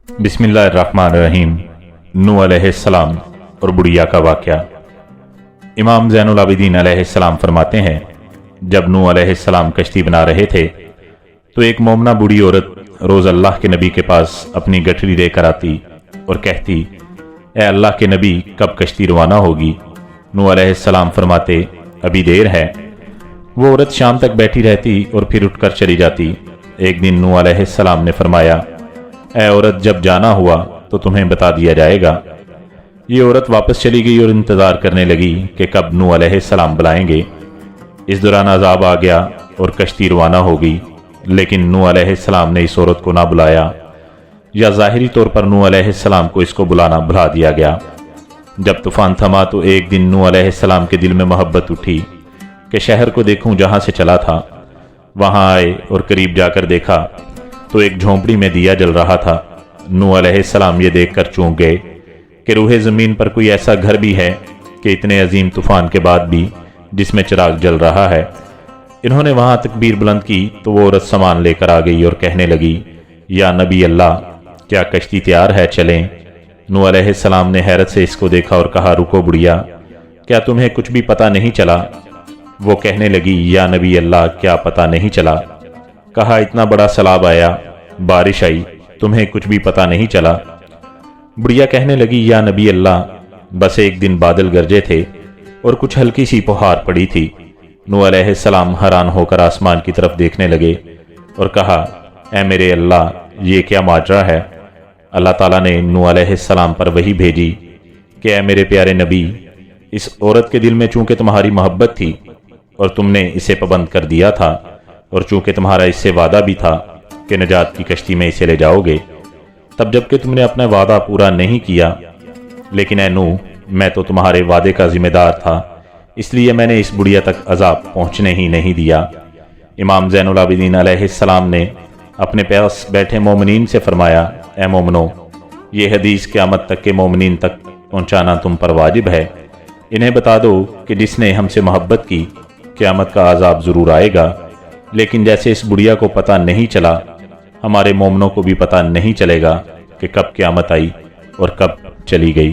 बिस्मिल्लाहिर्रहमानिर्रहीम। नूह अलैहिस्सलाम और बुढ़िया का वाक़या। इमाम ज़ैनुल आबिदीन अलैहिस्सलाम फरमाते हैं, जब नूह अलैहिस्सलाम कश्ती बना रहे थे तो एक मोमना बूढ़ी औरत रोज़ अल्लाह के नबी के पास अपनी गठरी लेकर आती और कहती, ए अल्लाह के नबी, कब कश्ती रवाना होगी? नूह अलैहिस्सलाम फरमाते, अभी देर है। वो औरत शाम तक बैठी रहती और फिर उठकर चली जाती। एक दिन नूह अलैहिस्सलाम ने फरमाया, ए औरत, जब जाना हुआ तो तुम्हें बता दिया जाएगा। ये औरत वापस चली गई और इंतज़ार करने लगी कि कब नूह अलैहिस्सलाम बुलाएंगे। इस दौरान अज़ाब आ गया और कश्ती रवाना हो गई, लेकिन नूह अलैहिस्सलाम ने इस औरत को ना बुलाया, या ज़ाहिरी तौर पर नूह अलैहिस्सलाम को इसको बुलाना भुला दिया गया। जब तूफ़ान थमा तो एक दिन नूह अलैहिस्सलाम के दिल में मोहब्बत उठी कि शहर को देखूं जहां से चला था। वहां आए और करीब जाकर देखा तो एक झोंपड़ी में दिया जल रहा था। नूह अलैहिस्सलाम ये देखकर चौंक गए कि रूहे ज़मीन पर कोई ऐसा घर भी है कि इतने अजीम तूफ़ान के बाद भी जिसमें चिराग जल रहा है। इन्होंने वहां तकबीर बुलंद की तो वो औरत सामान लेकर आ गई और कहने लगी, या नबी अल्लाह, क्या कश्ती तैयार है, चलें? नूह अलैहिस्सलाम ने हैरत से इसको देखा और कहा, रुको बुढ़िया, क्या तुम्हें कुछ भी पता नहीं चला? वो कहने लगी, या नबी अल्लाह, क्या पता नहीं चला? कहा, इतना बड़ा सैलाब आया, बारिश आई, तुम्हें कुछ भी पता नहीं चला? बुढ़िया कहने लगी, या नबी अल्लाह, बस एक दिन बादल गरजे थे और कुछ हल्की सी फुहार पड़ी थी। नूह अलैहिस्सलाम हैरान होकर आसमान की तरफ देखने लगे और कहा, ए मेरे अल्लाह, ये क्या माजरा है? अल्लाह ताला ने नूह अलैहिस्सलाम पर वही भेजी कि ए मेरे प्यारे नबी, इस औरत के दिल में चूंकि तुम्हारी मोहब्बत थी और तुमने इसे पाबंद कर दिया था, और चूंकि तुम्हारा इससे वादा भी था कि नजात की कश्ती में इसे ले जाओगे, तब जबकि तुमने अपना वादा पूरा नहीं किया, लेकिन ए नूह, मैं तो तुम्हारे वादे का जिम्मेदार था, इसलिए मैंने इस बुढ़िया तक अजाब पहुंचने ही नहीं दिया। इमाम ज़ैनुल आबिदीन अलैहिस्सलाम ने अपने पास बैठे मोमिनीन से फरमाया, ए मोमनो, ये हदीस क़यामत तक के मोमिनीन तक पहुंचाना तुम पर वाजिब है। इन्हें बता दो कि जिसने हमसे मोहब्बत की, क़यामत का अजाब ज़रूर आएगा, लेकिन जैसे इस बुढ़िया को पता नहीं चला, हमारे मोमनों को भी पता नहीं चलेगा कि कब क़यामत आई और कब चली गई।